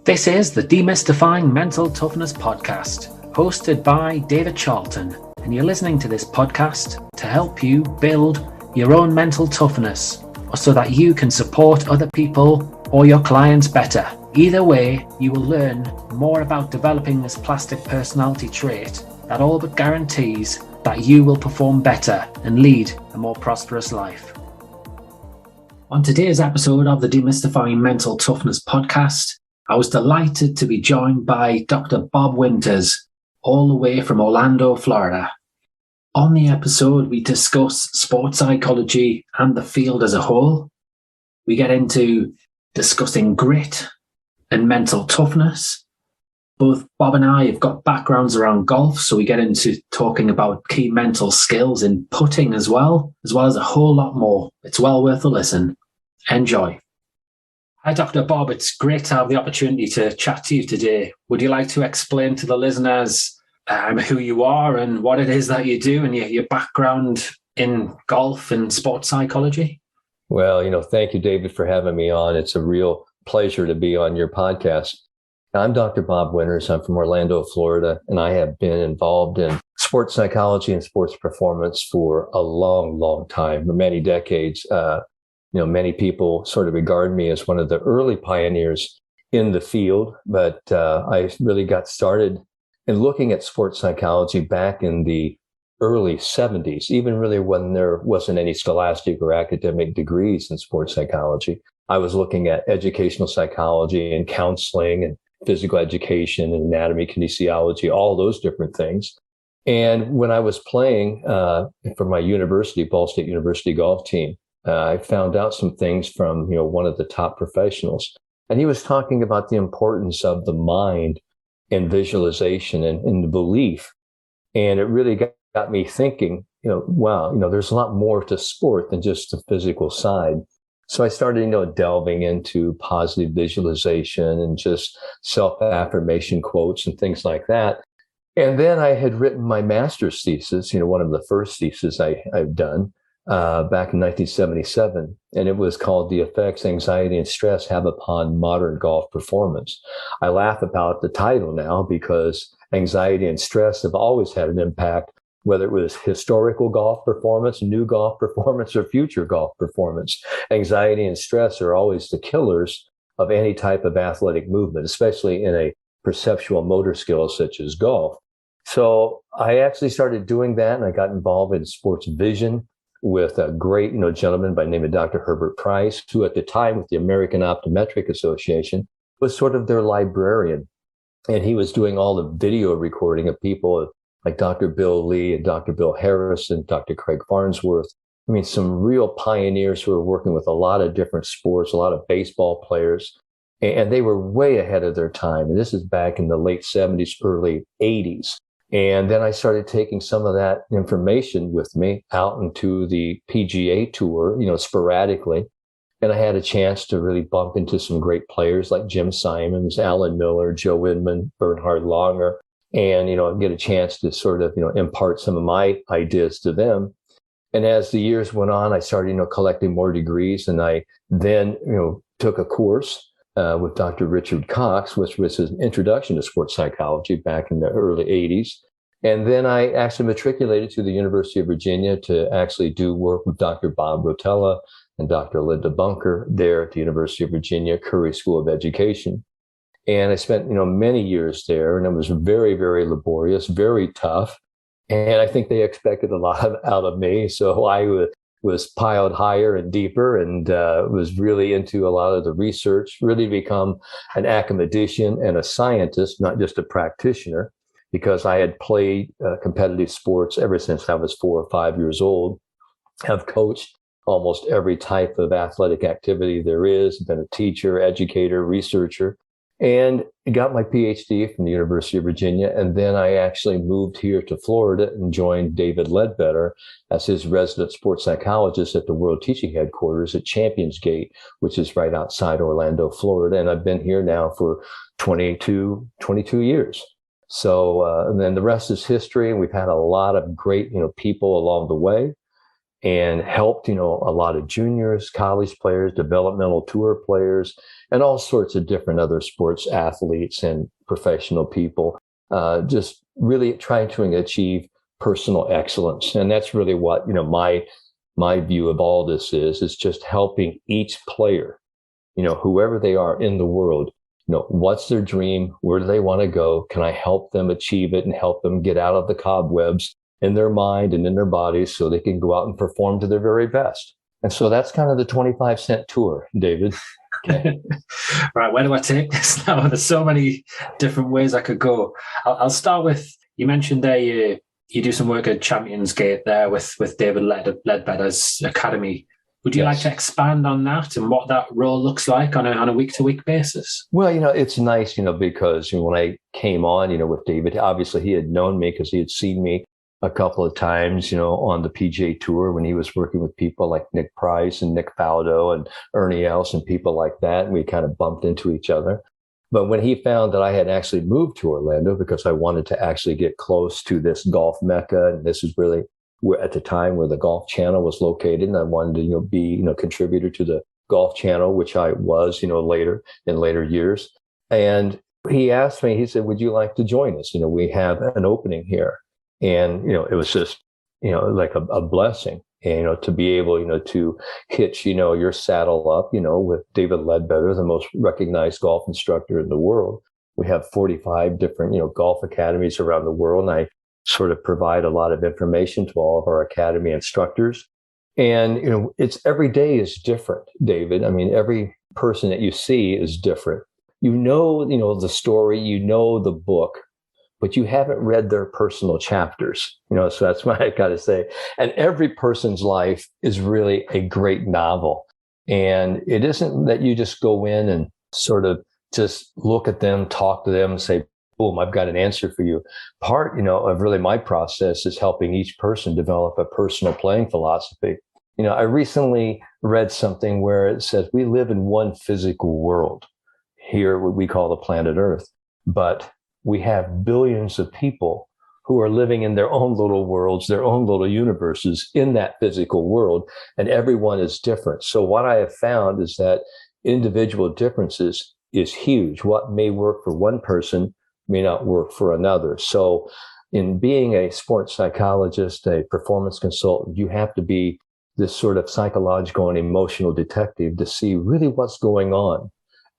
This is the Demystifying Mental Toughness Podcast, hosted by David Charlton, and you're listening to this podcast to help you build your own mental toughness, or so that you can support other people or your clients better. Either way, you will learn more about developing this plastic personality trait that all but guarantees that you will perform better and lead a more prosperous life. On today's episode of the Demystifying Mental Toughness Podcast, I was delighted to be joined by Dr. Bob Winters, all the way from Orlando, Florida. On the episode, we discuss sports psychology and the field as a whole. We get into discussing grit and mental toughness. Both Bob and I have got backgrounds around golf, so we get into talking about key mental skills in putting as well as a whole lot more. It's well worth a listen. Enjoy. Hi, Dr. Bob. It's great to have the opportunity to chat to you today. Would you like to explain to the listeners who you are and what it is that you do and your background in golf and sports psychology? Well, thank you, David, for having me on. It's a real pleasure to be on your podcast. I'm Dr. Bob Winters. I'm from Orlando, Florida, and I have been involved in sports psychology and sports performance for a long, long time, for many decades. Many people sort of regard me as one of the early pioneers in the field, but I really got started in looking at sports psychology back in the early 70s, even really when there wasn't any scholastic or academic degrees in sports psychology. I was looking at educational psychology and counseling and physical education and anatomy, kinesiology, all those different things. And when I was playing for my university, Ball State University golf team, I found out some things from, one of the top professionals. And he was talking about the importance of the mind and visualization and the belief. And it really got me thinking, wow, there's a lot more to sport than just the physical side. So I started, delving into positive visualization and just self-affirmation quotes and things like that. And then I had written my master's thesis, one of the first theses I've done back in 1977. And it was called The Effects Anxiety and Stress Have Upon Modern Golf Performance. I laugh about the title now because anxiety and stress have always had an impact, whether it was historical golf performance, new golf performance, or future golf performance. Anxiety and stress are always the killers of any type of athletic movement, especially in a perceptual motor skill such as golf. So I actually started doing that, and I got involved in sports vision with a great, gentleman by the name of Dr. Herbert Price, who at the time with the American Optometric Association was sort of their librarian. And he was doing all the video recording of people like Dr. Bill Lee and Dr. Bill Harris and Dr. Craig Farnsworth. I mean, some real pioneers who were working with a lot of different sports, a lot of baseball players, and they were way ahead of their time. And this is back in the late 70s, early 80s. And then I started taking some of that information with me out into the PGA Tour, sporadically. And I had a chance to really bump into some great players like Jim Simons, Alan Miller, Joe Widman, Bernhard Langer, and, get a chance to sort of, impart some of my ideas to them. And as the years went on, I started, collecting more degrees. And I then, took a course with Dr. Richard Cox, which was his introduction to sports psychology back in the early 80s. And then I actually matriculated to the University of Virginia to actually do work with Dr. Bob Rotella and Dr. Linda Bunker there at the University of Virginia Curry School of Education. And I spent, many years there, and it was very, very laborious, very tough. And I think they expected a lot out of me. So I was piled higher and deeper and was really into a lot of the research, really become an academician and a scientist, not just a practitioner, because I had played competitive sports ever since I was 4 or 5 years old. Have coached almost every type of athletic activity there is, been a teacher, educator, researcher, and got my PhD from the University of Virginia. And then I actually moved here to Florida and joined David Ledbetter as his resident sports psychologist at the World Teaching Headquarters at Champions Gate, which is right outside Orlando, Florida. And I've been here now for 22 years. So and then the rest is history. And we've had a lot of great, people along the way. and helped, a lot of juniors, college players, developmental tour players, and all sorts of different other sports athletes and professional people, just really trying to achieve personal excellence. And that's really what, my view of all this is just helping each player, whoever they are in the world, what's their dream? Where do they want to go? Can I help them achieve it and help them get out of the cobwebs in their mind and in their bodies so they can go out and perform to their very best? And so that's kind of the 25-cent tour, David. Okay. Right, where do I take this now? There's so many different ways I could go. I'll start with, you mentioned there you do some work at Champions Gate there with David Ledbetter's Academy. Would you like to expand on that and what that role looks like on a week-to-week basis? Well, it's nice, because when I came on, with David, obviously he had known me because he had seen me a couple of times, on the PGA Tour when he was working with people like Nick Price and Nick Faldo and Ernie Els and people like that. And we kind of bumped into each other. But when he found that I had actually moved to Orlando because I wanted to actually get close to this golf mecca, and this is really at the time where the Golf Channel was located, and I wanted to, be, contributor to the Golf Channel, which I was, later in later years. And he asked me, he said, would you like to join us? We have an opening here. And, it was just, like a blessing, and, to be able, to hitch, your saddle up, with David Ledbetter, the most recognized golf instructor in the world. We have 45 different, golf academies around the world. And I sort of provide a lot of information to all of our academy instructors. And, it's every day is different, David. I mean, every person that you see is different. The story, the book, but you haven't read their personal chapters, so that's what I got to say. And every person's life is really a great novel. And it isn't that you just go in and sort of just look at them, talk to them and say, boom, I've got an answer for you. Part, of really my process is helping each person develop a personal playing philosophy. I recently read something where it says we live in one physical world here, what we call the planet Earth, but we have billions of people who are living in their own little worlds, their own little universes in that physical world, and everyone is different. So what I have found is that individual differences is huge. What may work for one person may not work for another. So in being a sports psychologist, a performance consultant, you have to be this sort of psychological and emotional detective to see really what's going on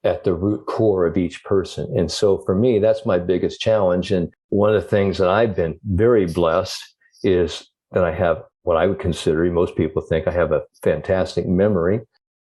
at the root core of each person. And so for me, that's my biggest challenge. And one of the things that I've been very blessed is that I have what I would consider, most people think I have a fantastic memory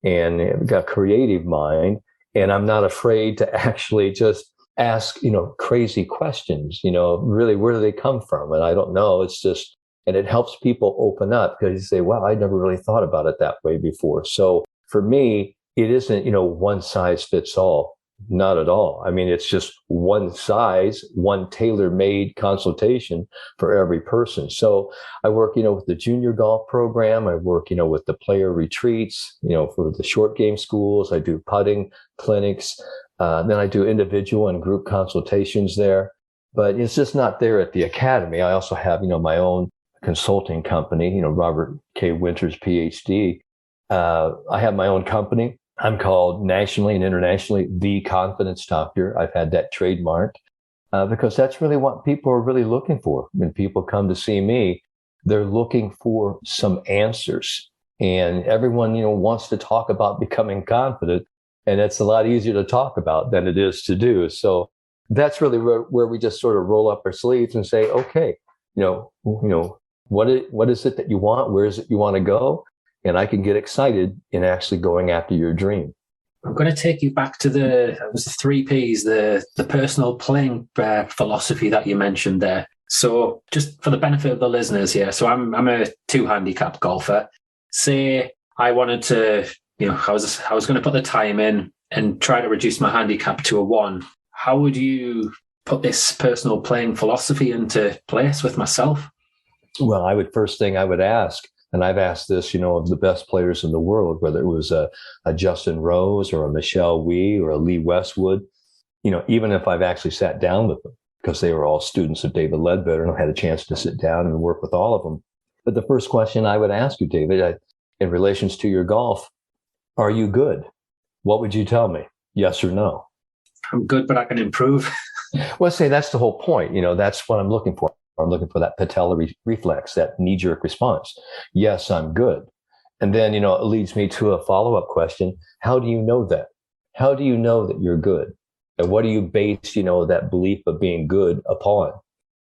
and I've got a creative mind, and I'm not afraid to actually just ask, crazy questions, really, where do they come from? And I don't know. It's just, and it helps people open up because you say, wow, I never really thought about it that way before. So for me, it isn't, one size fits all. Not at all. I mean, it's just one size, one tailor-made consultation for every person. So I work, with the junior golf program. I work, with the player retreats, for the short game schools. I do putting clinics. Then I do individual and group consultations there. But it's just not there at the academy. I also have, my own consulting company, Robert K. Winters, PhD. I have my own company. I'm called nationally and internationally The Confidence Doctor. I've had that trademarked because that's really what people are really looking for. When people come to see me, they're looking for some answers. And everyone, wants to talk about becoming confident. And it's a lot easier to talk about than it is to do. So that's really where we just sort of roll up our sleeves and say, okay, what is it that you want? Where is it you want to go? And I can get excited in actually going after your dream. I'm going to take you back to the 3 Ps, the personal playing philosophy that you mentioned there. So just for the benefit of the listeners here, so I'm a 2-handicap golfer. Say I wanted to, I was going to put the time in and try to reduce my handicap to a 1. How would you put this personal playing philosophy into place with myself? Well, first thing I would ask, and I've asked this, of the best players in the world, whether it was a Justin Rose or a Michelle Wie or a Lee Westwood, even if I've actually sat down with them, because they were all students of David Ledbetter and I had a chance to sit down and work with all of them. But the first question I would ask you, David, in relations to your golf, are you good? What would you tell me? Yes or no? I'm good, but I can improve. Well, say that's the whole point. That's what I'm looking for. I'm looking for that patella reflex, that knee-jerk response. Yes, I'm good. And then, it leads me to a follow-up question. How do you know that? How do you know that you're good? And what do you base, that belief of being good upon?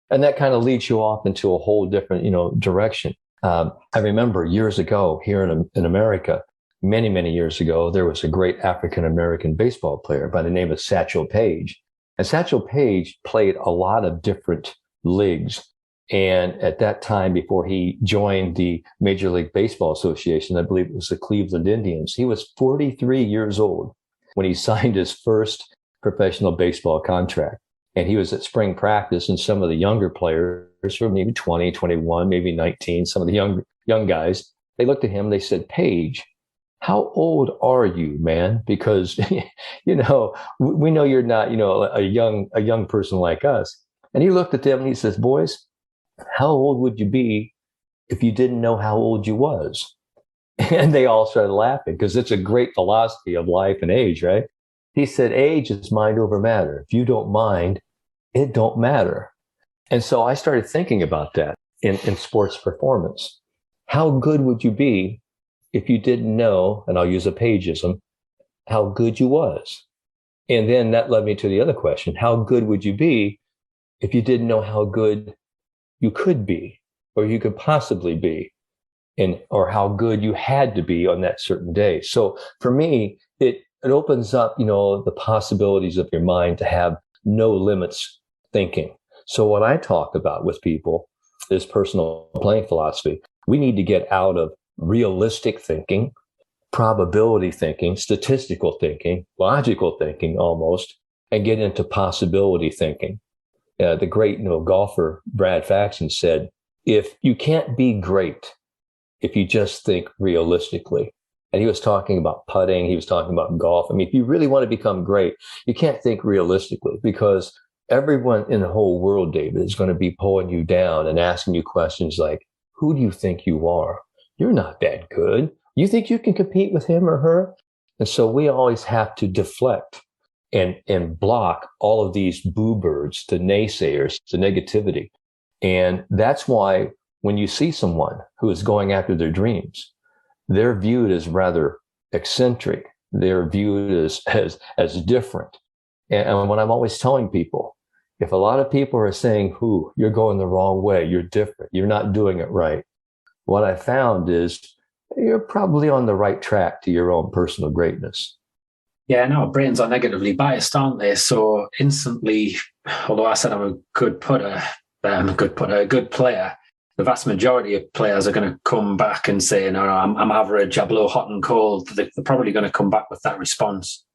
And that kind of leads you off into a whole different, direction. I remember years ago here in America, many, many years ago, there was a great African-American baseball player by the name of Satchel Paige. And Satchel Paige played a lot of different leagues. And at that time, before he joined the Major League Baseball Association, I believe it was the Cleveland Indians, he was 43 years old when he signed his first professional baseball contract. And he was at spring practice, and some of the younger players were maybe 20, 21, maybe 19, some of the young guys, they looked at him and they said, Paige, how old are you, man? Because, we know you're not, a young person like us. And he looked at them and he says, boys, how old would you be if you didn't know how old you was? And they all started laughing because it's a great philosophy of life and age, right? He said, age is mind over matter. If you don't mind, it don't matter. And so I started thinking about that in sports performance. How good would you be if you didn't know, and I'll use a Paigeism, how good you was? And then that led me to the other question. How good would you be if you didn't know how good you could be, or you could possibly be, or how good you had to be on that certain day? So for me, it opens up, the possibilities of your mind to have no limits thinking. So what I talk about with people is personal playing philosophy. We need to get out of realistic thinking, probability thinking, statistical thinking, logical thinking almost, and get into possibility thinking. The great golfer Brad Faxon said, if you can't be great, if you just think realistically. And he was talking about putting, he was talking about golf. I mean, if you really want to become great, you can't think realistically, because everyone in the whole world, David, is going to be pulling you down and asking you questions like, who do you think you are? You're not that good. You think you can compete with him or her? And so we always have to deflect and block all of these boo birds, the naysayers, the negativity. And that's why when you see someone who is going after their dreams, they're viewed as rather eccentric. They're viewed as different. And what I'm always telling people, if a lot of people are saying, you're going the wrong way, you're different, you're not doing it right, what I found is you're probably on the right track to your own personal greatness. Yeah, no, brains are negatively biased, aren't they? So instantly, although I said I'm a good putter, a good player, the vast majority of players are going to come back and say, no, I'm average, I blow hot and cold. They're probably going to come back with that response.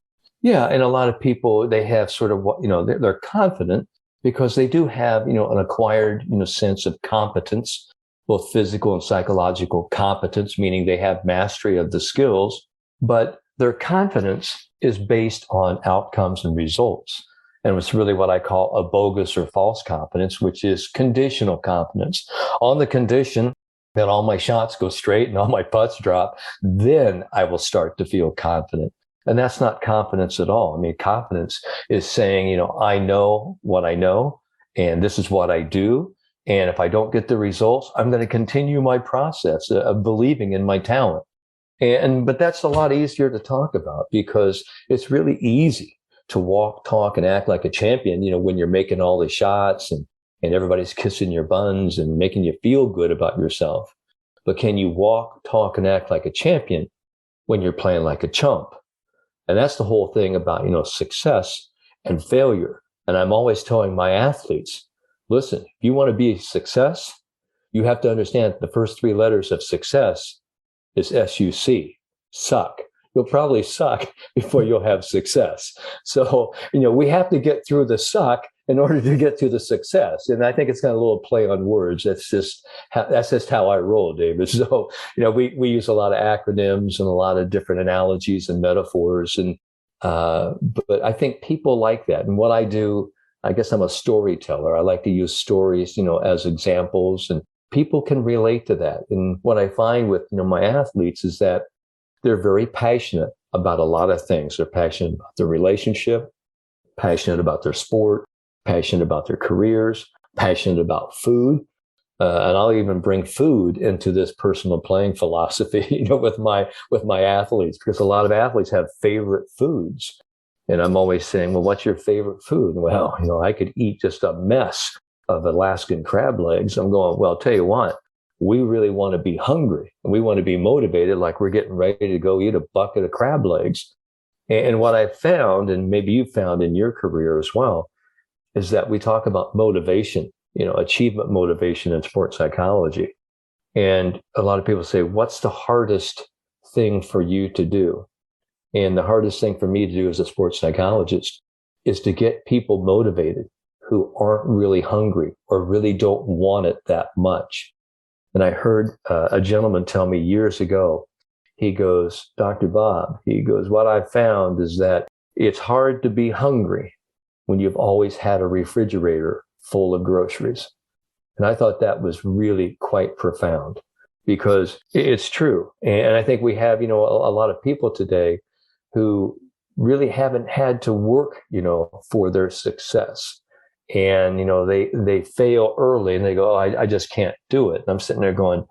Yeah, and a lot of people, they have sort of what, they're confident because they do have, an acquired, sense of competence, both physical and psychological competence, meaning they have mastery of the skills, but their confidence is based on outcomes and results. And it's really what I call a bogus or false confidence, which is conditional confidence. On the condition that all my shots go straight and all my putts drop, then I will start to feel confident. And that's not confidence at all. I mean, confidence is saying, I know what I know, and this is what I do. And if I don't get the results, I'm going to continue my process of believing in my talent. But that's a lot easier to talk about because it's really easy to walk, talk, and act like a champion, when you're making all the shots and everybody's kissing your buns and making you feel good about yourself. But can you walk, talk, and act like a champion when you're playing like a chump? And that's the whole thing about, success and failure. And I'm always telling my athletes, listen, if you want to be a success, you have to understand the first three letters of success is SUC, suck. You'll probably suck before you'll have success. So, we have to get through the suck in order to get to the success. And I think it's kind of a little play on words. That's just how I roll, David. So, we use a lot of acronyms and a lot of different analogies and metaphors. But I think people like that. And what I do, I guess I'm a storyteller. I like to use stories, as examples. And people can relate to that. And what I find with my athletes is that they're very passionate about a lot of things. They're passionate about their relationship, passionate about their sport, passionate about their careers, passionate about food. And I'll even bring food into this personal playing philosophy, with my athletes, because a lot of athletes have favorite foods. And I'm always saying, well, what's your favorite food? Well, I could eat just a mess of Alaskan crab legs. I'm going, well, I'll tell you what, we really want to be hungry and we want to be motivated, like we're getting ready to go eat a bucket of crab legs. And what I've found, and maybe you found in your career as well, is that we talk about motivation, achievement motivation in sports psychology. And a lot of people say, what's the hardest thing for you to do? And the hardest thing for me to do as a sports psychologist is to get people motivated who aren't really hungry or really don't want it that much. And I heard a gentleman tell me years ago, he goes, Dr. Bob, he goes, what I've found is that it's hard to be hungry when you've always had a refrigerator full of groceries. And I thought that was really quite profound, because it's true. And I think we have, a lot of people today who really haven't had to work, for their success. And, they fail early and they go, oh, I just can't do it. And I'm sitting there going,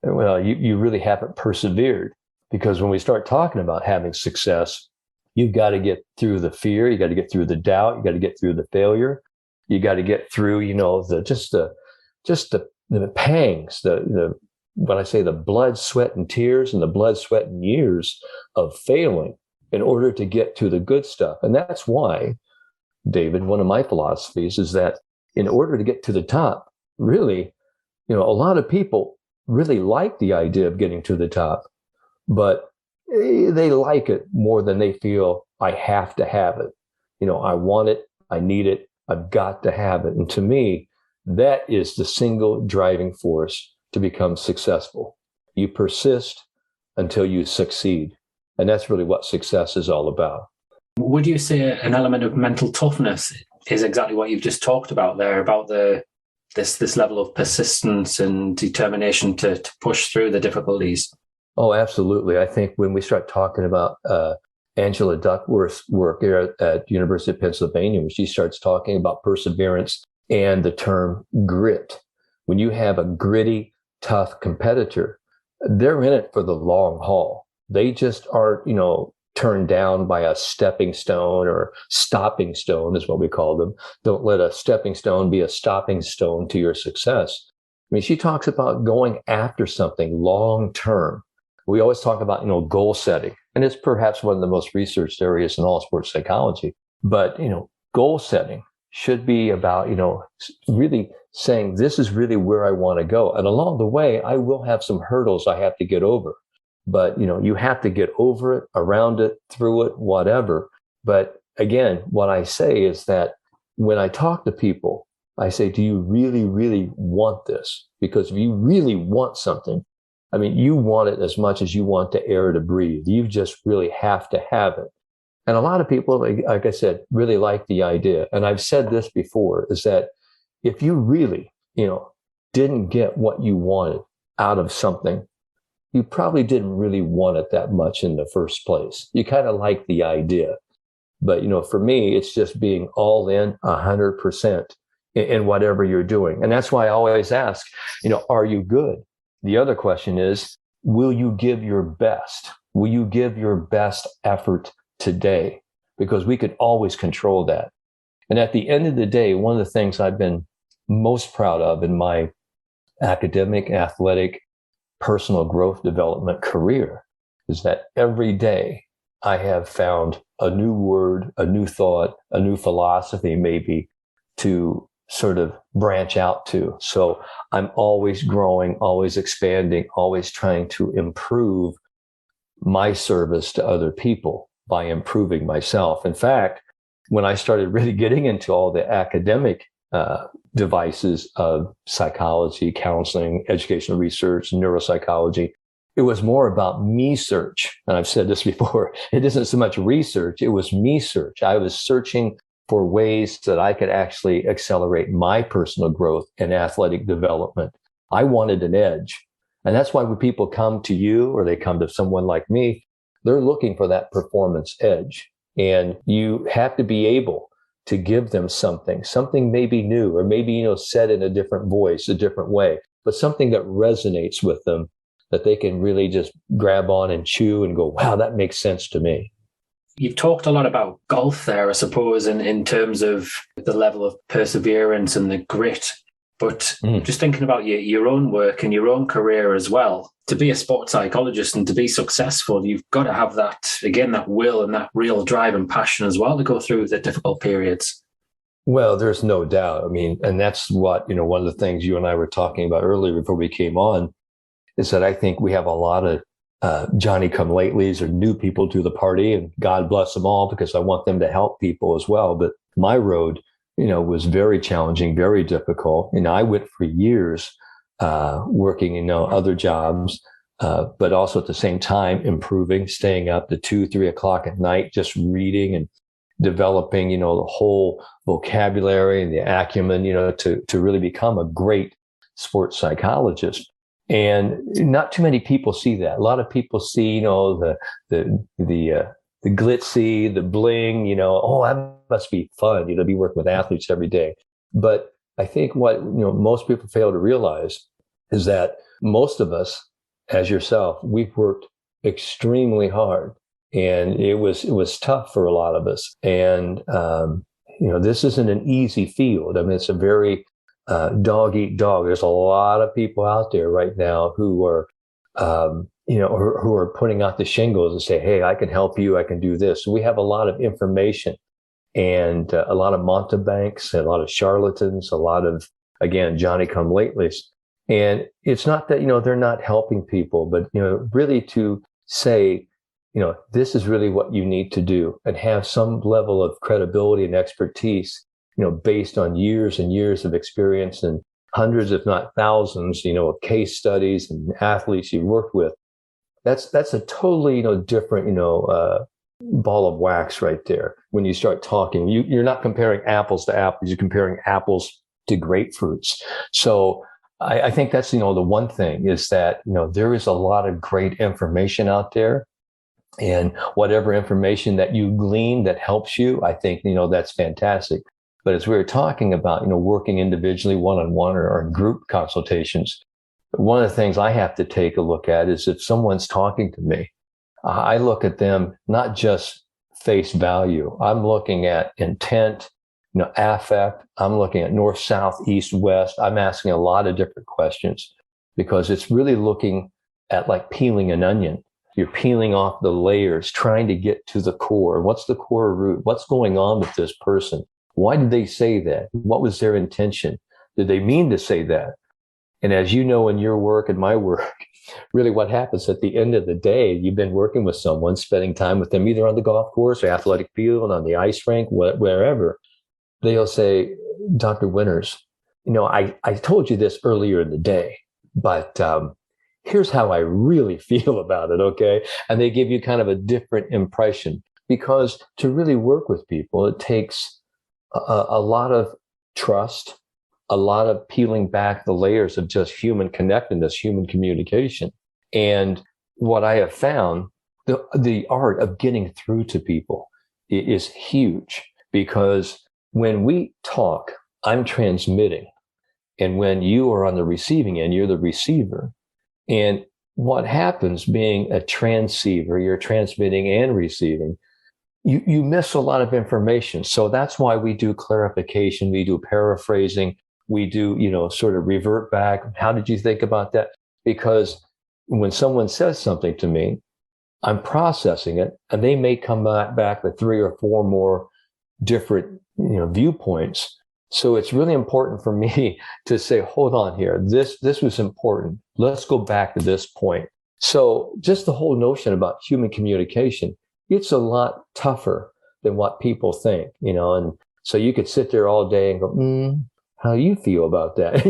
well, you really haven't persevered, because when we start talking about having success, you've got to get through the fear. You got to get through the doubt. You got to get through the failure. You got to get through, the pangs, when I say the blood, sweat, and tears, and the blood, sweat, and years of failing in order to get to the good stuff. And that's why, David, one of my philosophies is that in order to get to the top, really, a lot of people really like the idea of getting to the top, but they like it more than they feel I have to have it. I want it. I need it. I've got to have it. And to me, that is the single driving force to become successful. You persist until you succeed. And that's really what success is all about. Would you say an element of mental toughness is exactly what you've just talked about there, about this level of persistence and determination to push through the difficulties? Oh, absolutely. I think when we start talking about Angela Duckworth's work here at University of Pennsylvania, when she starts talking about perseverance and the term grit, when you have a gritty, tough competitor, they're in it for the long haul. They just aren't, turned down by a stepping stone, or stopping stone is what we call them. Don't let a stepping stone be a stopping stone to your success. I mean, she talks about going after something long term. We always talk about, goal setting, and it's perhaps one of the most researched areas in all sports psychology. But, goal setting should be about, really saying, this is really where I want to go. And along the way, I will have some hurdles I have to get over. But, you have to get over it, around it, through it, whatever. But again, what I say is that when I talk to people, I say, do you really, really want this? Because if you really want something, I mean, you want it as much as you want the air to breathe. You just really have to have it. And a lot of people, like I said, really like the idea. And I've said this before, is that if you really, didn't get what you wanted out of something, you probably didn't really want it that much in the first place. You kind of like the idea. But, for me, it's just being all in 100% in whatever you're doing. And that's why I always ask, are you good? The other question is, will you give your best? Will you give your best effort today? Because we could always control that. And at the end of the day, one of the things I've been most proud of in my academic, athletic, personal growth development career is that every day I have found a new word, a new thought, a new philosophy maybe to sort of branch out to. So I'm always growing, always expanding, always trying to improve my service to other people by improving myself. In fact, when I started really getting into all the academic devices of psychology, counseling, educational research, neuropsychology, it was more about me search. And I've said this before, it isn't so much research, it was me search. I was searching for ways that I could actually accelerate my personal growth and athletic development. I wanted an edge. And that's why when people come to you or they come to someone like me, they're looking for that performance edge. And you have to be able to give them something maybe new, or maybe, said in a different voice, a different way, but something that resonates with them, that they can really just grab on and chew and go, wow, that makes sense to me. You've talked a lot about golf there, I suppose, in terms of the level of perseverance and the grit. But just thinking about your own work and your own career as well, to be a sports psychologist and to be successful, you've got to have that, again, that will and that real drive and passion as well to go through the difficult periods. Well, there's no doubt. I mean, and that's what, one of the things you and I were talking about earlier before we came on, is that I think we have a lot of Johnny-come-latelys or new people to the party, and God bless them all, because I want them to help people as well. But my road, was very challenging, very difficult. And I went for years working, other jobs, but also at the same time improving, staying up to 2, 3 o'clock at night, just reading and developing, the whole vocabulary and the acumen, to really become a great sports psychologist. And not too many people see that. A lot of people see, the glitzy, the bling, that must be fun, to be working with athletes every day. But I think what, most people fail to realize is that most of us, as yourself, we've worked extremely hard, and it was tough for a lot of us. And, this isn't an easy field. I mean, it's a very dog eat dog. There's a lot of people out there right now who are, who are putting out the shingles and say, hey, I can help you. I can do this. So we have a lot of information, and a lot of mountebanks, and a lot of charlatans, a lot of, again, Johnny-come-latelys. And it's not that, they're not helping people, but, really to say, this is really what you need to do, and have some level of credibility and expertise, based on years and years of experience and hundreds, if not thousands, of case studies and athletes you've worked with. That's a totally, different, ball of wax right there. When you start talking, you're not comparing apples to apples. You're comparing apples to grapefruits. So I think that's, the one thing is that, there is a lot of great information out there, and whatever information that you glean that helps you, I think, that's fantastic. But as we were talking about, working individually, one-on-one, or in group consultations, one of the things I have to take a look at is if someone's talking to me, I look at them not just face value. I'm looking at intent, affect. I'm looking at north, south, east, west. I'm asking a lot of different questions, because it's really looking at like peeling an onion. You're peeling off the layers, trying to get to the core. What's the core root? What's going on with this person? Why did they say that? What was their intention? Did they mean to say that? And as you know, in your work and my work, really what happens at the end of the day, you've been working with someone, spending time with them, either on the golf course or athletic field, on the ice rink, wherever. They'll say, Dr. Winters, I told you this earlier in the day, but here's how I really feel about it, okay? And they give you kind of a different impression, because to really work with people, it takes a lot of trust, a lot of peeling back the layers of just human connectedness, human communication. And what I have found, the art of getting through to people is huge, because when we talk, I'm transmitting. And when you are on the receiving end, you're the receiver. And what happens being a transceiver, you're transmitting and receiving, you miss a lot of information. So that's why we do clarification, we do paraphrasing, we do, sort of revert back. How did you think about that? Because when someone says something to me, I'm processing it, and they may come back with 3 or 4 more different, viewpoints. So it's really important for me to say, hold on here. This was important. Let's go back to this point. So just the whole notion about human communication, it's a lot tougher than what people think, and so you could sit there all day and go, how do you feel about that?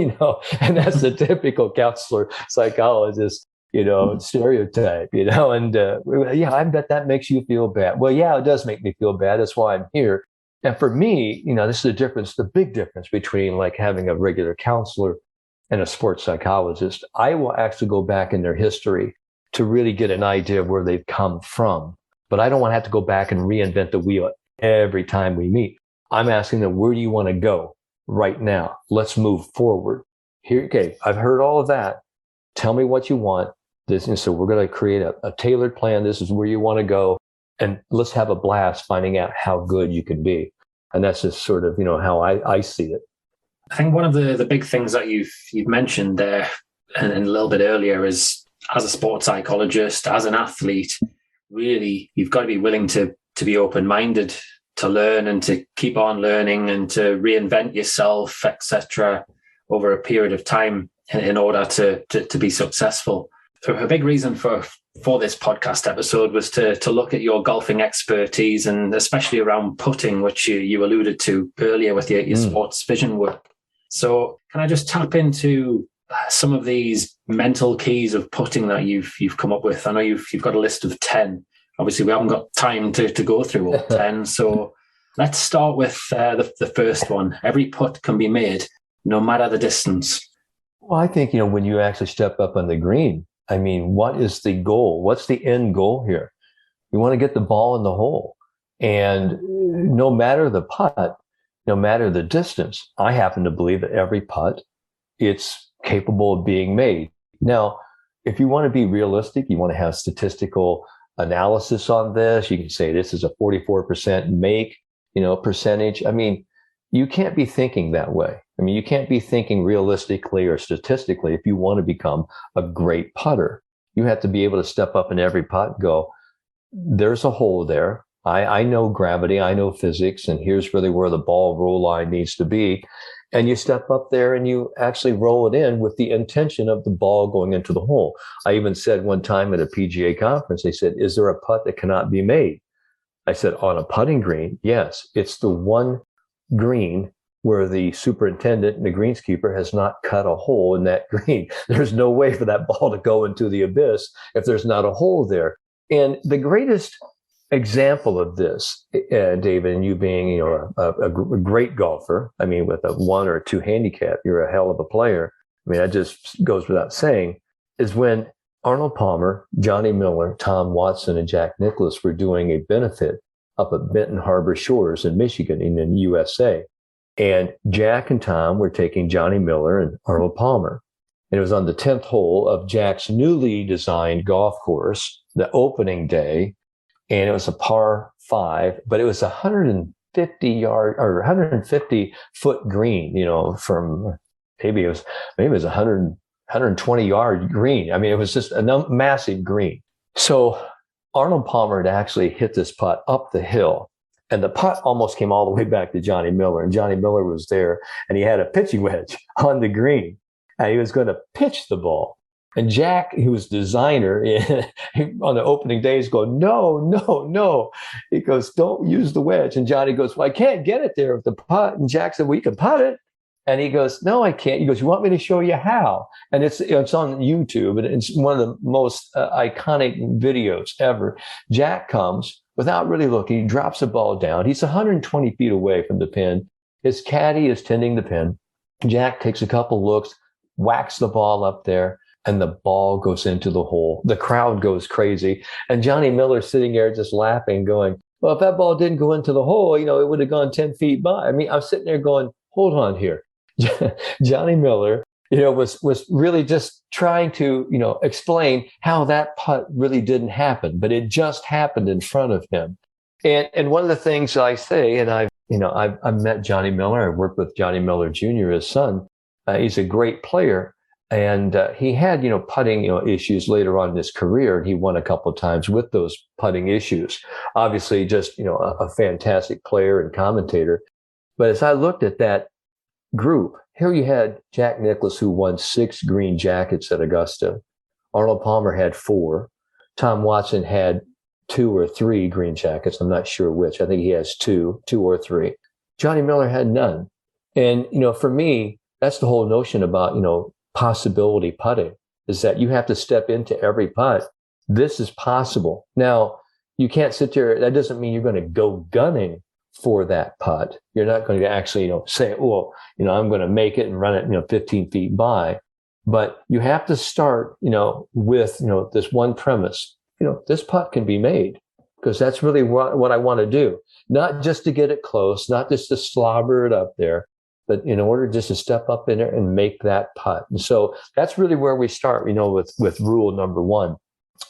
And that's the typical counselor, psychologist, stereotype, and yeah, I bet that makes you feel bad. Well, yeah, it does make me feel bad. That's why I'm here. And for me, this is the difference, the big difference between like having a regular counselor and a sports psychologist, I will actually go back in their history to really get an idea of where they've come from. But I don't want to have to go back and reinvent the wheel every time we meet. I'm asking them, where do you want to go right now? Let's move forward. Here, okay, I've heard all of that. Tell me what you want. This, and so we're going to create a tailored plan. This is where you want to go. And let's have a blast finding out how good you can be. And that's just sort of, how I see it. I think one of the big things that you've mentioned there and a little bit earlier is, as a sports psychologist, as an athlete, really, you've got to be willing to be open-minded, to learn and to keep on learning and to reinvent yourself, etc., over a period of time in order to be successful. So a big reason for this podcast episode was to look at your golfing expertise, and especially around putting, which you alluded to earlier with your sports vision work. So can I just tap into some of these mental keys of putting that you've come up with? I know you've got a list of 10. Obviously, we haven't got time to go through all 10. So let's start with the first one. Every putt can be made, no matter the distance. Well, I think, when you actually step up on the green, what is the goal? What's the end goal here? You want to get the ball in the hole. And no matter the putt, no matter the distance, I happen to believe that every putt, it's capable of being made. Now, if you want to be realistic, you want to have statistical analysis on this. You can say this is a 44% make, percentage. You can't be thinking that way. You can't be thinking realistically or statistically if you want to become a great putter. You have to be able to step up in every putt and go, there's a hole there. I know gravity, I know physics, and here's really where the ball roll line needs to be. And you step up there and you actually roll it in with the intention of the ball going into the hole. I even said one time at a PGA conference, they said, is there a putt that cannot be made? I said, on a putting green, yes. It's the one green where the superintendent and the greenskeeper has not cut a hole in that green. There's no way for that ball to go into the abyss if there's not a hole there. And the greatest example of this, David, and you being, a great golfer, with a 1 or 2 handicap, you're a hell of a player. That just goes without saying, is when Arnold Palmer, Johnny Miller, Tom Watson, and Jack Nicklaus were doing a benefit up at Benton Harbor Shores in Michigan in the USA. And Jack and Tom were taking Johnny Miller and Arnold Palmer. And it was on the 10th hole of Jack's newly designed golf course, the opening day. And it was a par 5, but it was 150 foot green, from maybe it was 120 yard green. It was just a massive green. So Arnold Palmer had actually hit this putt up the hill, and the putt almost came all the way back to Johnny Miller. And Johnny Miller was there, and he had a pitching wedge on the green, and he was going to pitch the ball. And Jack, who was designer on the opening day, is going, no. He goes, don't use the wedge. And Johnny goes, well, I can't get it there with the putt. And Jack said, well, you can putt it. And he goes, no, I can't. He goes, you want me to show you how? And it's on YouTube, and it's one of the most iconic videos ever. Jack comes without really looking. He drops the ball down. He's 120 feet away from the pin. His caddy is tending the pin. Jack takes a couple looks, whacks the ball up there, and the ball goes into the hole. The crowd goes crazy. And Johnny Miller sitting there just laughing, going, well, if that ball didn't go into the hole, it would have gone 10 feet by. I'm sitting there going, hold on here. Johnny Miller, was really just trying to, explain how that putt really didn't happen, but it just happened in front of him. And one of the things I say, and I've met Johnny Miller. I worked with Johnny Miller Jr., his son. He's a great player. And he had, putting, issues later on in his career. And he won a couple of times with those putting issues. Obviously, just, a fantastic player and commentator. But as I looked at that group, here you had Jack Nicklaus, who won 6 green jackets at Augusta. Arnold Palmer had 4. Tom Watson had 2 or 3 green jackets. I'm not sure which. I think he has 2 or 3. Johnny Miller had none. And, for me, that's the whole notion about, possibility putting, is that you have to step into every putt. This is possible. Now, you can't sit there. That doesn't mean you're going to go gunning for that putt. You're not going to actually, say, well, I'm going to make it and run it, 15 feet by. But you have to start, with, this one premise, this putt can be made, because that's really what I want to do. Not just to get it close, not just to slobber it up there, but in order just to step up in there and make that putt. And so that's really where we start, with rule number one,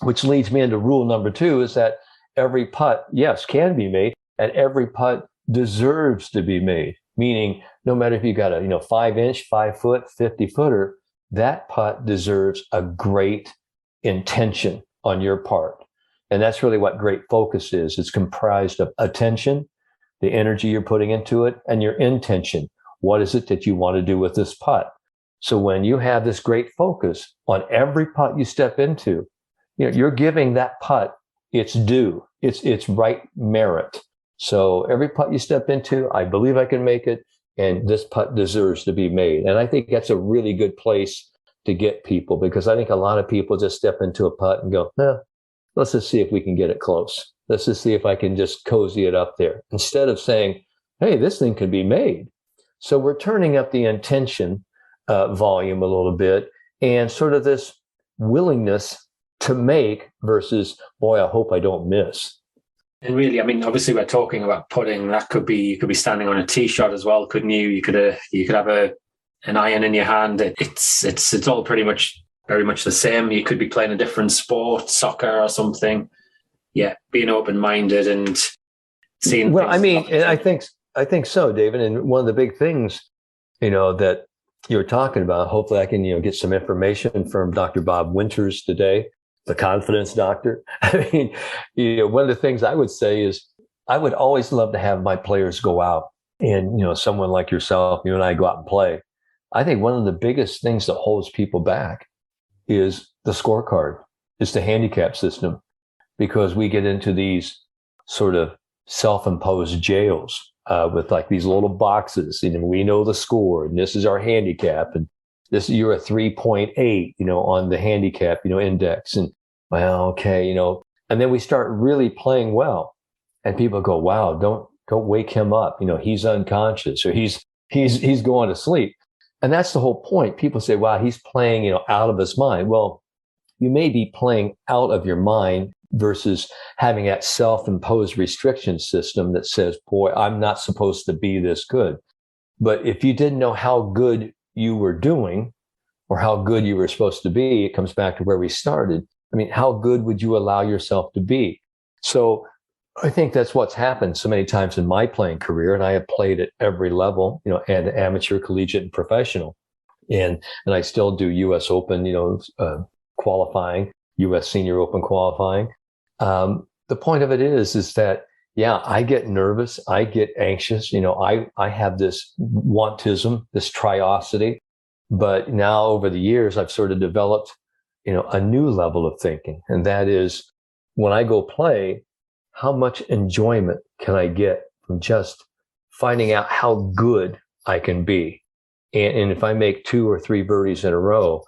which leads me into rule number two, is that every putt, yes, can be made, and every putt deserves to be made. Meaning, no matter if you got a 5-inch, 5-foot, 50-footer, that putt deserves a great intention on your part. And that's really what great focus is. It's comprised of attention, the energy you're putting into it, and your intention. What is it that you want to do with this putt? So when you have this great focus on every putt you step into, you're giving that putt its due, its right merit. So every putt you step into, I believe I can make it, and this putt deserves to be made. And I think that's a really good place to get people, because I think a lot of people just step into a putt and go, let's just see if we can get it close. Let's just see if I can just cozy it up there, instead of saying, hey, this thing can be made. So we're turning up the intention volume a little bit, and sort of this willingness to make versus, boy, I hope I don't miss. And really, obviously we're talking about putting. That could be, you could be standing on a tee shot as well, couldn't you? You could have an iron in your hand. It's all very much the same. You could be playing a different sport, soccer or something. Yeah, being open-minded and seeing. Well, I think so, David. And one of the big things, that you're talking about, hopefully I can, get some information from Dr. Bob Winters today, the confidence doctor. One of the things I would say is I would always love to have my players go out and, someone like yourself, you and I go out and play. I think one of the biggest things that holds people back is the scorecard, is the handicap system, because we get into these sort of self-imposed jails with like these little boxes. We know the score, and this is our handicap, and you're a 3.8, on the handicap, index. And well, okay, and then we start really playing well, and people go, wow, don't wake him up. He's unconscious, or he's going to sleep. And that's the whole point. People say, wow, he's playing, out of his mind. Well, you may be playing out of your mind versus having that self-imposed restriction system that says, boy, I'm not supposed to be this good. But if you didn't know how good you were doing or how good you were supposed to be, it comes back to where we started. How good would you allow yourself to be? So I think that's what's happened so many times in my playing career. And I have played at every level, and amateur, collegiate, and professional. And I still do US Open, qualifying, US Senior Open qualifying. The point of it is that, yeah, I get nervous. I get anxious. I have this wantism, this triosity. But now over the years, I've sort of developed, a new level of thinking. And that is, when I go play, how much enjoyment can I get from just finding out how good I can be? And if I make 2 or 3 birdies in a row,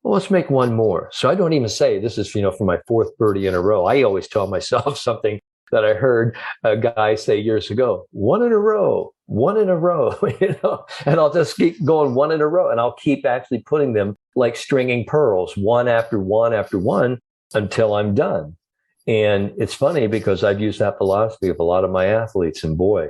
well, let's make one more. So I don't even say this is, for my 4th birdie in a row. I always tell myself something that I heard a guy say years ago: 1 in a row, 1 in a row, and I'll just keep going 1 in a row, and I'll keep actually putting them like stringing pearls, one after one after one, until I'm done. And it's funny because I've used that philosophy with a lot of my athletes, and boy,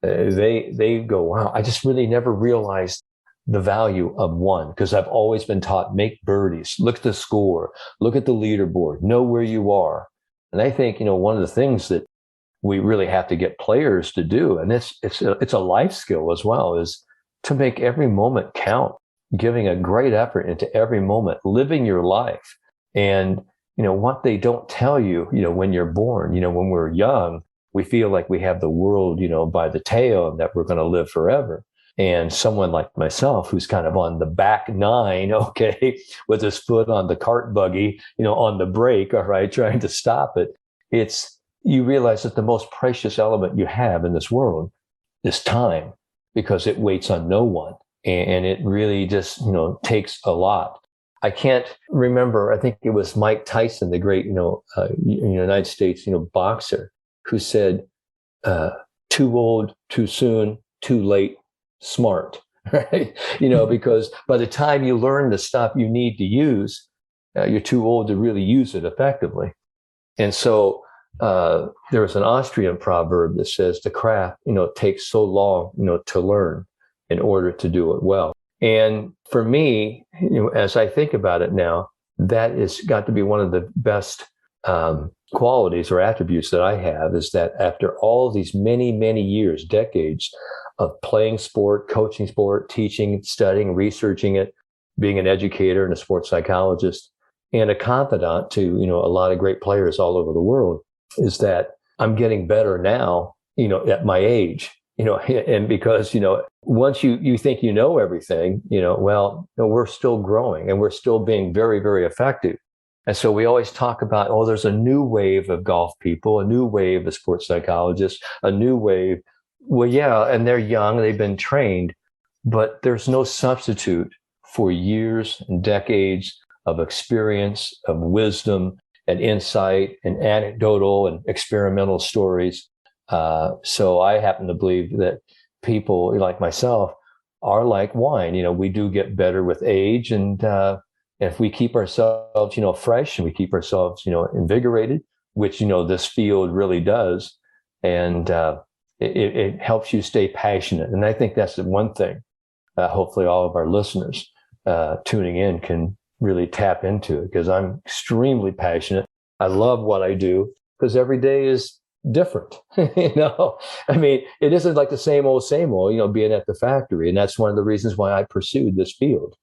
they go, wow, I just really never realized the value of one, because I've always been taught, make birdies, look at the score, look at the leaderboard, know where you are. And I think, one of the things that we really have to get players to do, and it's a life skill as well, is to make every moment count, giving a great effort into every moment, living your life. And what they don't tell you, when you're born, when we're young, we feel like we have the world, by the tail, and that we're going to live forever. And someone like myself, who's kind of on the back 9, okay, with his foot on the cart buggy, on the brake, all right, trying to stop it. You realize that the most precious element you have in this world is time, because it waits on no one. And it really just, takes a lot. I can't remember, I think it was Mike Tyson, the great, United States, boxer, who said, 2 too old, too soon, too late, smart, right? Because by the time you learn the stuff you need to use, you're too old to really use it effectively. And so there's an Austrian proverb that says the craft, takes so long, to learn in order to do it well. And for me, as I think about it now, that has got to be one of the best qualities or attributes that I have, is that after all these many, many years, decades of playing sport, coaching sport, teaching, studying, researching it, being an educator and a sports psychologist, and a confidant to, a lot of great players all over the world, is that I'm getting better now, at my age, and because, once you think you know everything, we're still growing and we're still being very, very effective. And so we always talk about, there's a new wave of golf people, a new wave of sports psychologists, a new wave. Well, yeah, and they're young, they've been trained, but there's no substitute for years and decades of experience, of wisdom and insight and anecdotal and experimental stories. So I happen to believe that people like myself are like wine. We do get better with age, and if we keep ourselves, fresh, and we keep ourselves, invigorated, which, this field really does, and it helps you stay passionate. And I think that's the one thing, hopefully all of our listeners tuning in can really tap into it, because I'm extremely passionate. I love what I do because every day is different. I mean, it isn't like the same old, being at the factory. And that's one of the reasons why I pursued this field.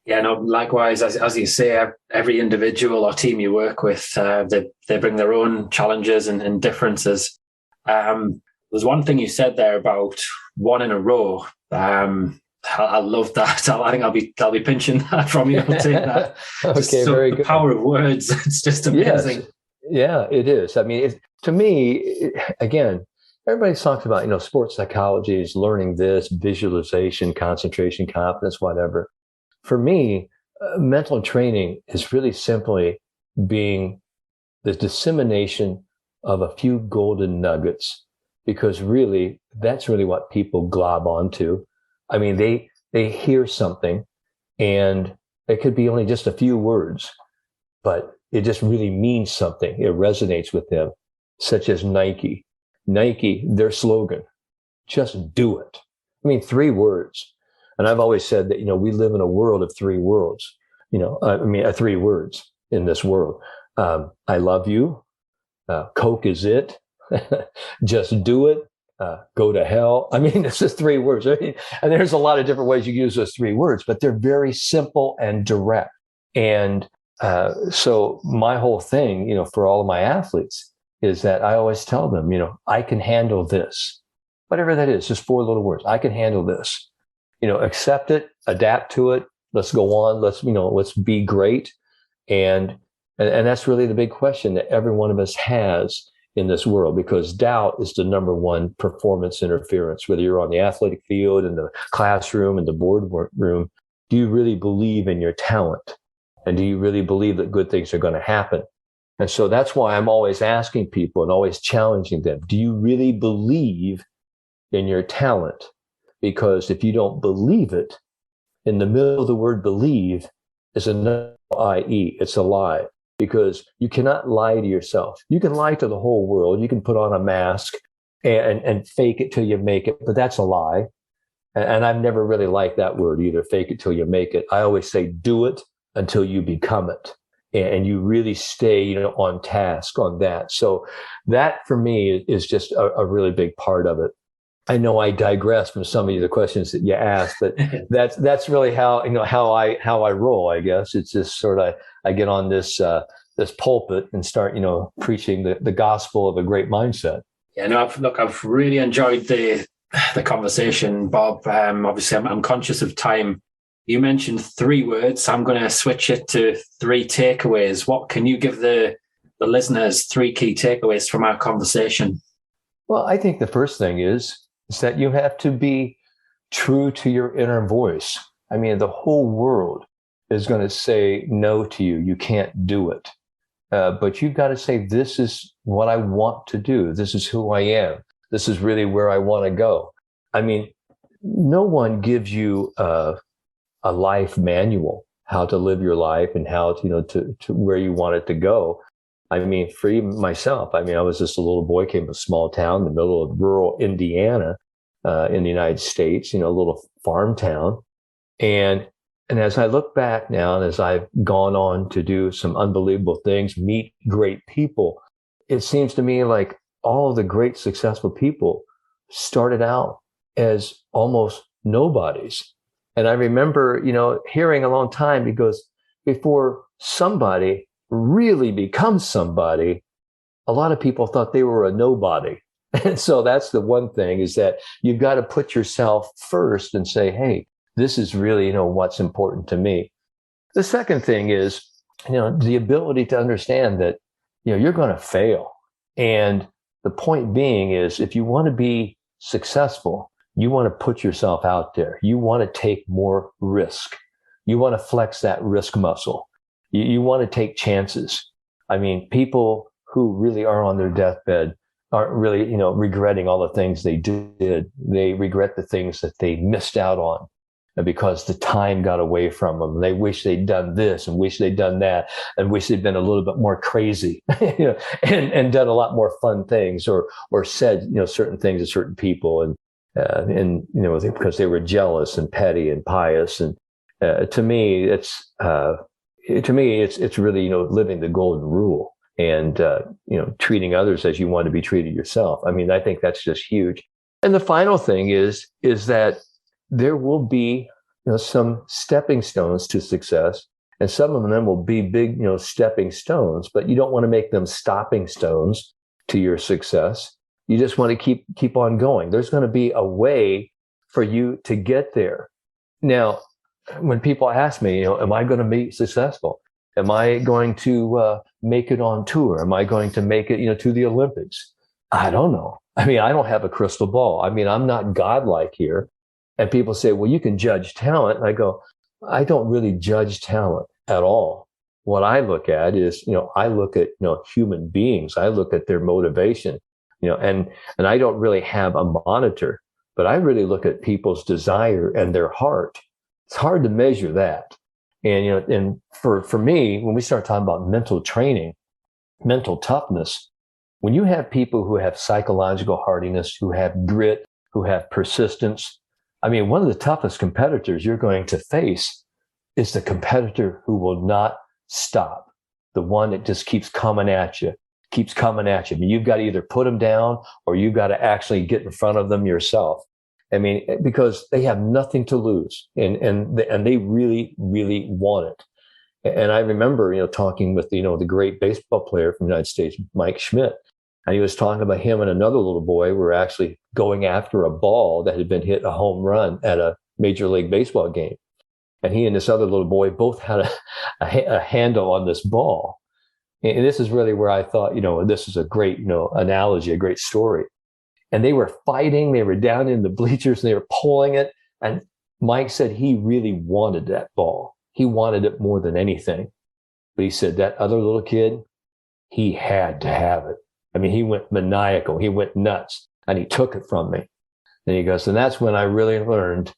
Yeah, no, likewise, as you say, every individual or team you work with, they bring their own challenges and differences. There's one thing you said there about one in a row. I love that. I think I'll be pinching that from you. I'll take that. Okay, very good. The power of words. It's just amazing. Yes. Yeah, it is. I mean, to me, again, everybody talks about, sports psychology is learning this, visualization, concentration, confidence, whatever. For me, mental training is really simply being the dissemination of a few golden nuggets, because really, that's really what people glob onto. I mean, they hear something, and it could be only just a few words, but it just really means something. It resonates with them, such as Nike. Nike, their slogan, just do it. I mean, 3 words. And I've always said that, we live in a world of 3 worlds, 3 words in this world. I love you. Coke is it. Just do it. Go to hell. I mean, it's just 3 words. And there's a lot of different ways you use those 3 words, but they're very simple and direct. And so my whole thing, for all of my athletes, is that I always tell them, I can handle this, whatever that is, just 4 little words. I can handle this, accept it, adapt to it. Let's go on. Let's be great. And that's really the big question that every one of us has in this world, because doubt is the number one performance interference, whether you're on the athletic field, in the classroom, in the boardroom. Do you really believe in your talent? And do you really believe that good things are going to happen? And so that's why I'm always asking people and always challenging them. Do you really believe in your talent? Because if you don't believe it, in the middle of the word believe is an I-E. It's a lie, because you cannot lie to yourself. You can lie to the whole world. You can put on a mask and fake it till you make it, but that's a lie. And I've never really liked that word either, fake it till you make it. I always say do it until you become it. And you really stay, on task on that. So that for me is just a really big part of it. I know I digress from some of the questions that you asked, but that's really how how I roll, I guess. It's just sort of, I get on this pulpit and start, preaching the gospel of a great mindset. Yeah, no, I've really enjoyed the conversation, Bob. Obviously I'm conscious of time. You mentioned 3 words. I'm going to switch it to 3 takeaways. What can you give the listeners 3 key takeaways from our conversation? Well, I think the first thing is that you have to be true to your inner voice. I mean, the whole world is going to say no to you. You can't do it. But you've got to say, this is what I want to do. This is who I am. This is really where I want to go. I mean, no one gives you a life manual, how to live your life and how to where you want it to go. I mean, for even myself, I mean, I was just a little boy, came from a small town in the middle of rural Indiana in the United States, a little farm town. And as I look back now, and as I've gone on to do some unbelievable things, meet great people, it seems to me like all of the great successful people started out as almost nobodies. And I remember, hearing a long time, because before somebody really becomes somebody, a lot of people thought they were a nobody. And so that's the one thing, is that you've got to put yourself first and say, hey, this is really, what's important to me. The second thing is, the ability to understand that, you're going to fail. And the point being is, if you want to be successful, you want to put yourself out there. You want to take more risk. You want to flex that risk muscle. You want to take chances. I mean, people who really are on their deathbed aren't really, regretting all the things they did. They regret the things that they missed out on because the time got away from them. They wish they'd done this and wish they'd done that and wish they'd been a little bit more crazy, and done a lot more fun things or said, certain things to certain people and because they were jealous and petty and pious. And to me, it's really, living the golden rule and, treating others as you want to be treated yourself. I mean, I think that's just huge. And the final thing is that there will be, some stepping stones to success, and some of them will be big, stepping stones, but you don't want to make them stopping stones to your success. You just want to keep on going. There's going to be a way for you to get there. Now, when people ask me, am I going to be successful? Am I going to make it on tour? Am I going to make it, to the Olympics? I don't know. I mean, I don't have a crystal ball. I mean, I'm not godlike here. And people say, well, you can judge talent. And I go, I don't really judge talent at all. What I look at is, I look at, human beings. I look at their motivation, and I don't really have a monitor, but I really look at people's desire and their heart. It's hard to measure that. And, and for me, when we start talking about mental training, mental toughness, when you have people who have psychological hardiness, who have grit, who have persistence, I mean, one of the toughest competitors you're going to face is the competitor who will not stop, the one that just keeps coming at you. I mean, you've got to either put them down or you've got to actually get in front of them yourself. I mean, because they have nothing to lose and they really, really want it. And I remember, talking with, the great baseball player from the United States, Mike Schmidt, and he was talking about him and another little boy were actually going after a ball that had been hit a home run at a Major League Baseball game. And he and this other little boy both had a handle on this ball. And this is really where I thought, this is a great, analogy, a great story. And they were fighting. They were down in the bleachers and they were pulling it. And Mike said he really wanted that ball. He wanted it more than anything. But he said that other little kid, he had to have it. I mean, he went maniacal. He went nuts and he took it from me. And he goes, and that's when I really learned,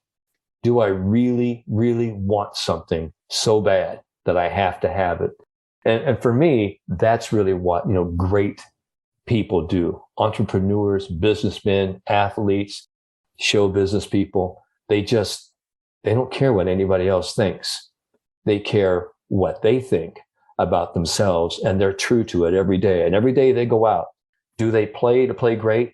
do I really, really want something so bad that I have to have it? And for me, that's really what, great people do. Entrepreneurs, businessmen, athletes, show business people, they don't care what anybody else thinks. They care what they think about themselves, and they're true to it every day. And every day they go out. Do they play to play great,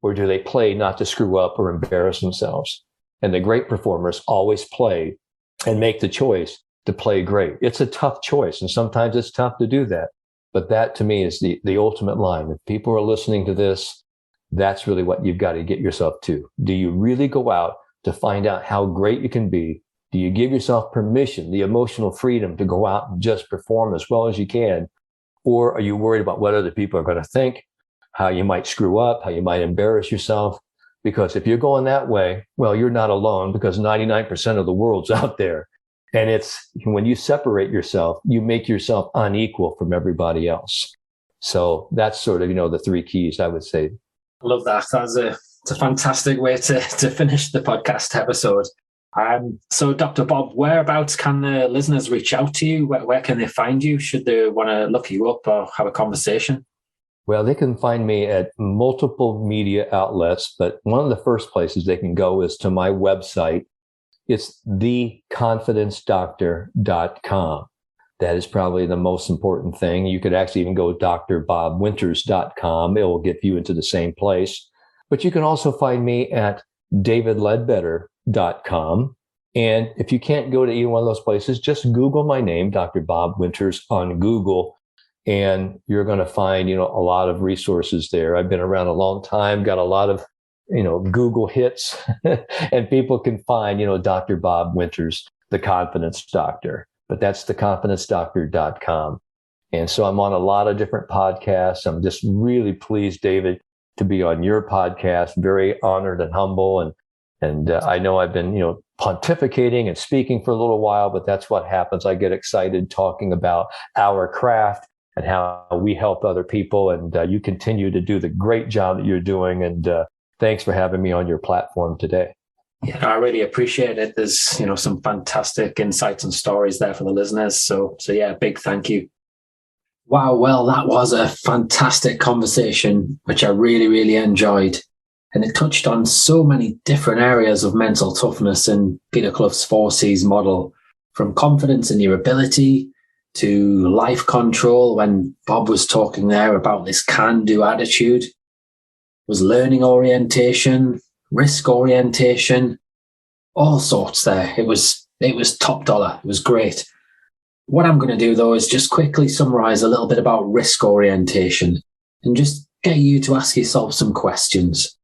or do they play not to screw up or embarrass themselves? And the great performers always play and make the choice to play great. It's a tough choice, and sometimes it's tough to do that. But that, to me, is the ultimate line. If people are listening to this, that's really what you've got to get yourself to. Do you really go out to find out how great you can be? Do you give yourself permission, the emotional freedom to go out and just perform as well as you can? Or are you worried about what other people are going to think, how you might screw up, how you might embarrass yourself? Because if you're going that way, well, you're not alone, because 99% of the world's out there. And it's when you separate yourself, you make yourself unequal from everybody else. So that's sort of, the three keys I would say. I love that. It's a fantastic way to finish the podcast episode. So, Dr. Bob, whereabouts can the listeners reach out to you? Where can they find you? Should they want to look you up or have a conversation? Well, they can find me at multiple media outlets, but one of the first places they can go is to my website. It's theconfidencedoctor.com. That is probably the most important thing. You could actually even go drbobwinters.com. It will get you into the same place. But you can also find me at davidledbetter.com. And if you can't go to either one of those places, just Google my name, Dr. Bob Winters, on Google, and you're going to find, a lot of resources there. I've been around a long time, got a lot of, Google hits, and people can find, Dr. Bob Winters, the Confidence Doctor, but that's theconfidencedoctor.com. And so I'm on a lot of different podcasts. I'm just really pleased, David, to be on your podcast. Very honored and humble. And I know I've been, pontificating and speaking for a little while, but that's what happens. I get excited talking about our craft and how we help other people. And you continue to do the great job that you're doing. And thanks for having me on your platform today. Yeah, I really appreciate it. There's, some fantastic insights and stories there for the listeners. So yeah, big thank you. Wow. Well, that was a fantastic conversation, which I really, really enjoyed. And it touched on so many different areas of mental toughness in Peter Clough's 4Cs model, from confidence in your ability to life control. When Bob was talking there about this can-do attitude, was learning orientation, risk orientation, all sorts there. It was top dollar. It was great. What I'm going to do, though, is just quickly summarize a little bit about risk orientation and just get you to ask yourself some questions.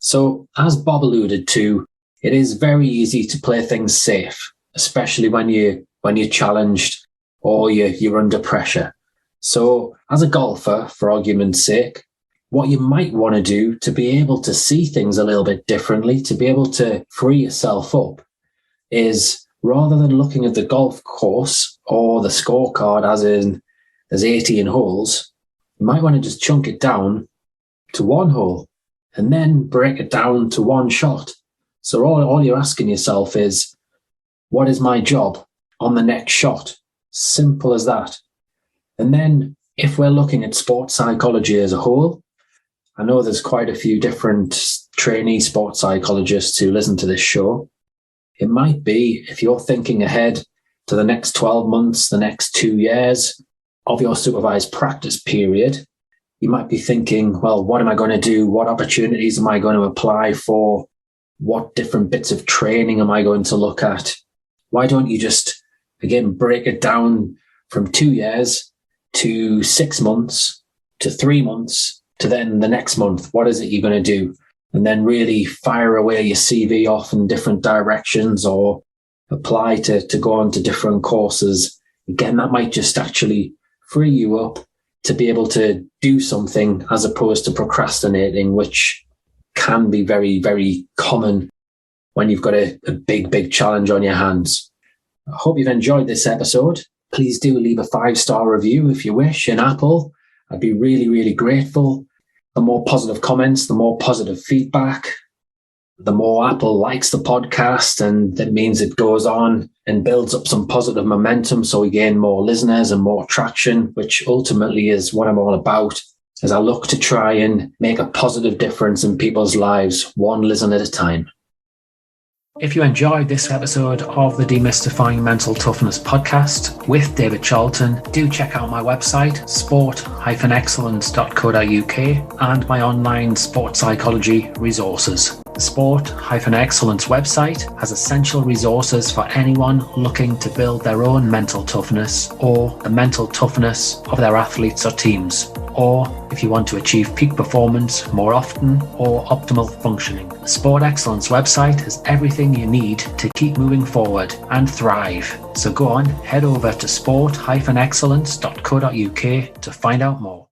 So, as Bob alluded to, it is very easy to play things safe, especially when you're challenged or you're under pressure. So, as a golfer, for argument's sake, what you might want to do to be able to see things a little bit differently, to be able to free yourself up, is rather than looking at the golf course or the scorecard as in there's 18 holes, you might want to just chunk it down to one hole and then break it down to one shot. So all you're asking yourself is, what is my job on the next shot? Simple as that. And then if we're looking at sports psychology as a whole, I know there's quite a few different trainee sports psychologists who listen to this show. It might be, if you're thinking ahead to the next 12 months, the next 2 years of your supervised practice period, you might be thinking, well, what am I going to do? What opportunities am I going to apply for? What different bits of training am I going to look at? Why don't you just, again, break it down from 2 years to 6 months to 3 months to then the next month? What is it you're going to do? And then really fire away your CV off in different directions or apply to go on to different courses. Again, that might just actually free you up to be able to do something as opposed to procrastinating, which can be very, very common when you've got a big challenge on your hands. I hope you've enjoyed this episode. Please do leave a 5-star review if you wish in Apple. I'd be really, really grateful. The more positive comments, the more positive feedback, the more Apple likes the podcast, and that means it goes on and builds up some positive momentum so we gain more listeners and more traction, which ultimately is what I'm all about as I look to try and make a positive difference in people's lives, one listen at a time. If you enjoyed this episode of the Demystifying Mental Toughness Podcast with David Charlton, do check out my website, sport-excellence.co.uk, and my online sports psychology resources. The Sport Excellence website has essential resources for anyone looking to build their own mental toughness or the mental toughness of their athletes or teams, or if you want to achieve peak performance more often or optimal functioning. The Sport Excellence website has everything you need to keep moving forward and thrive. So go on, head over to sport-excellence.co.uk to find out more.